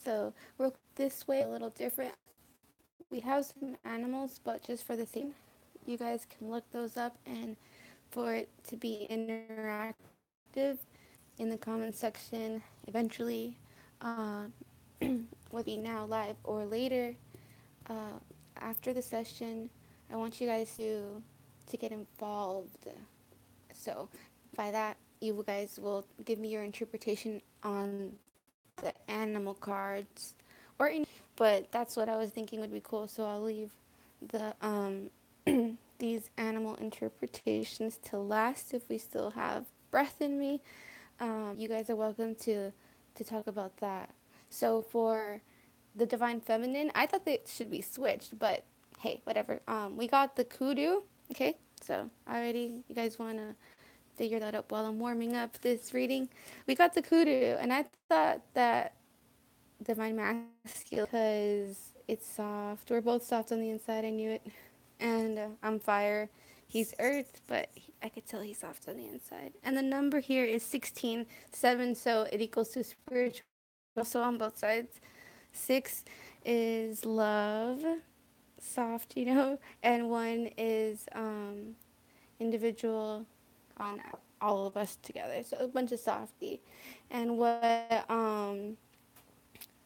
So we're this way a little different. We have some animals, but just for the same, you guys can look those up, and for it to be interactive in the comment section eventually, uh, whether it be now live or later, uh, after the session, I want you guys to get involved. So by that, you guys will give me your interpretation on the animal cards, or any, but that's what I was thinking would be cool. So I'll leave the these animal interpretations to last if we still have breath in me. You guys are welcome to talk about that. So for the divine feminine, I thought they should be switched, but hey, whatever. We got the kudu. Okay, so already you guys want to figure that out while I'm warming up this reading. We got the kudu, and I thought that divine masculine because it's soft. We're both soft on the inside. I knew it, and I'm fire. He's earth, but I could tell he's soft on the inside. And the number here is 16, 7, so it equals to spiritual. So on both sides, 6 is love, soft, and 1 is individual on all of us together. So a bunch of softy. And so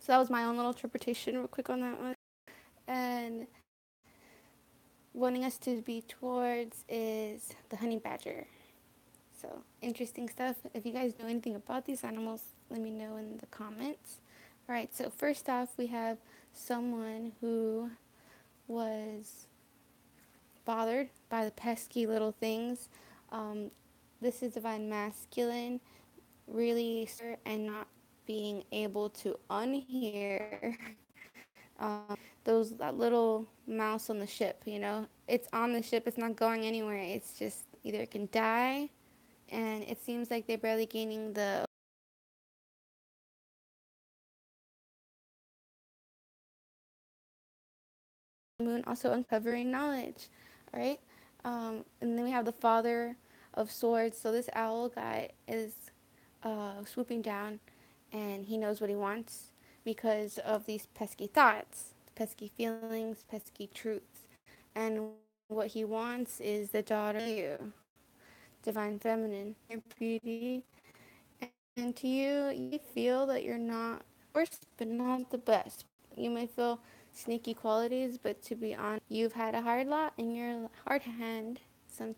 that was my own little interpretation real quick on that one. And wanting us to be towards is the honey badger. So interesting stuff. If you guys know anything about these animals, let me know in the comments. All right, so first off, we have someone who was bothered by the pesky little things. This is divine masculine, really, and not being able to unhear that little mouse on the ship. It's on the ship. It's not going anywhere. It's just either it can die, and it seems like they're barely gaining the moon, also uncovering knowledge. All right. And then we have the father of swords. So this owl guy is swooping down, and he knows what he wants because of these pesky thoughts, pesky feelings, pesky truths. And what he wants is the daughter of you, divine feminine, your beauty. And to you, you feel that you're not worst, but not the best. You may feel sneaky qualities, but to be honest, you've had a hard lot in your hard hand.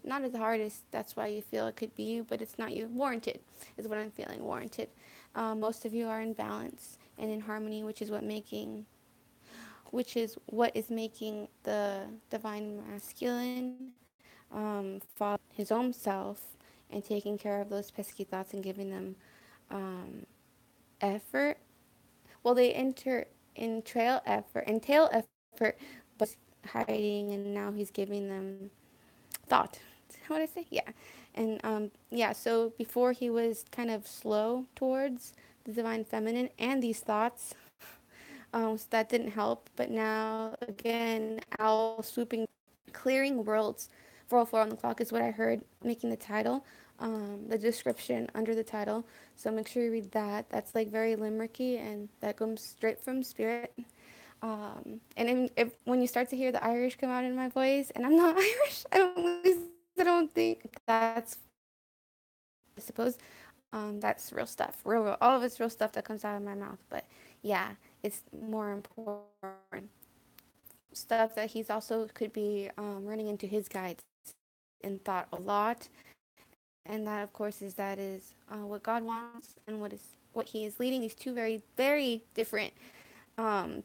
Not as hard as that's why you feel it could be you, but it's not you. Warranted is what I'm feeling. Warranted. Most of you are in balance and in harmony, which is making the divine masculine follow his own self and taking care of those pesky thoughts and giving them effort. Well, they entail effort, but hiding, and now he's giving them thought. What did I say? Yeah, and yeah. So before he was kind of slow towards the divine feminine and these thoughts, so that didn't help. But now again, owl swooping, clearing worlds. 404 on the clock is what I heard, making the title, the description under the title. So make sure you read that. That's like very limericky, and that comes straight from spirit. And if when you start to hear the Irish come out in my voice, and I'm not Irish, I don't think that's. I suppose that's real stuff, real. All of it's real stuff that comes out of my mouth. But yeah, it's more important stuff that he's also could be running into his guides in thought a lot, and that of course is what God wants and what He is leading these two very very different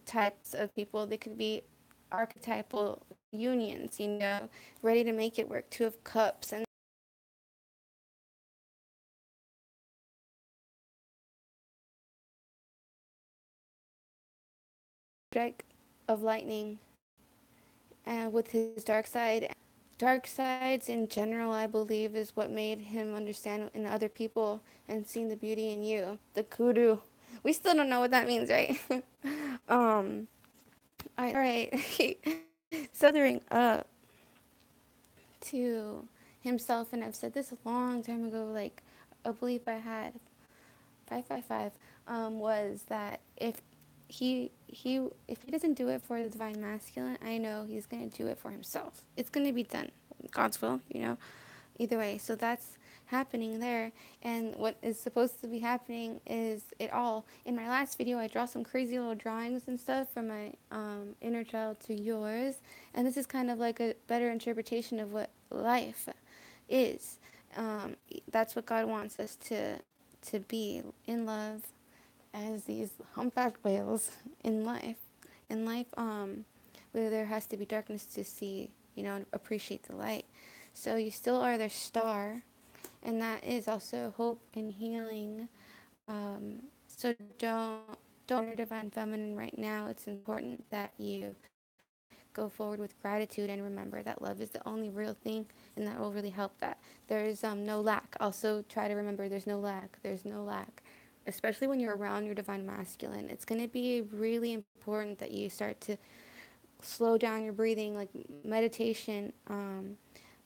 types of people. They could be archetypal unions, ready to make it work. Two of Cups and strike of lightning, and with his dark side. Dark sides in general, I believe, is what made him understand in other people and seeing the beauty in you. The kudu. We still don't know what that means, right? um, all right. Southering up to himself, and I've said this a long time ago, like a belief I had, 555, was that if he if he doesn't do it for the divine masculine, I know he's going to do it for himself. It's going to be done, God's will, either way. So that's happening there. And what is supposed to be happening is it all. In my last video, I draw some crazy little drawings and stuff from my inner child to yours, and this is kind of like a better interpretation of what life is. That's what God wants us to be in love, as these humpback whales in life. In life, where there has to be darkness to see, appreciate the light. So you still are their star, and that is also hope and healing. So don't honor divine feminine right now. It's important that you go forward with gratitude and remember that love is the only real thing, and that will really help. That there's no lack. Also try to remember there's no lack. There's no lack, especially when you're around your divine masculine. It's going to be really important that you start to slow down your breathing, like meditation,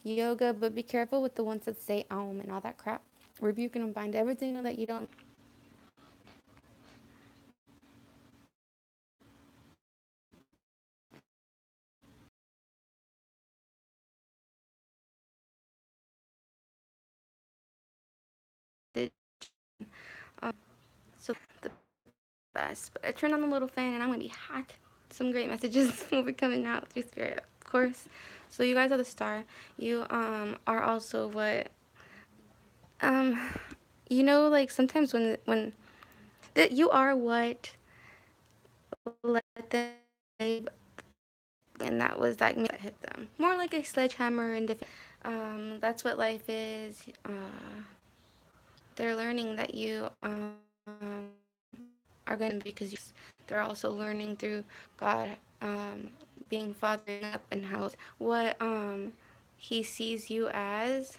yoga, but be careful with the ones that say and all that crap. Rebuke and bind everything that you don't. Um, so the best. But I turn on the little fan and I'm gonna be hot. Some great messages will be coming out through spirit, of course. So you guys are the star. You are also what um like sometimes when that you are what let them, and that was that hit them more like a sledgehammer and that's what life is. They're learning that you are going to, because they're also learning through God, being fathering up, and how what he sees you as,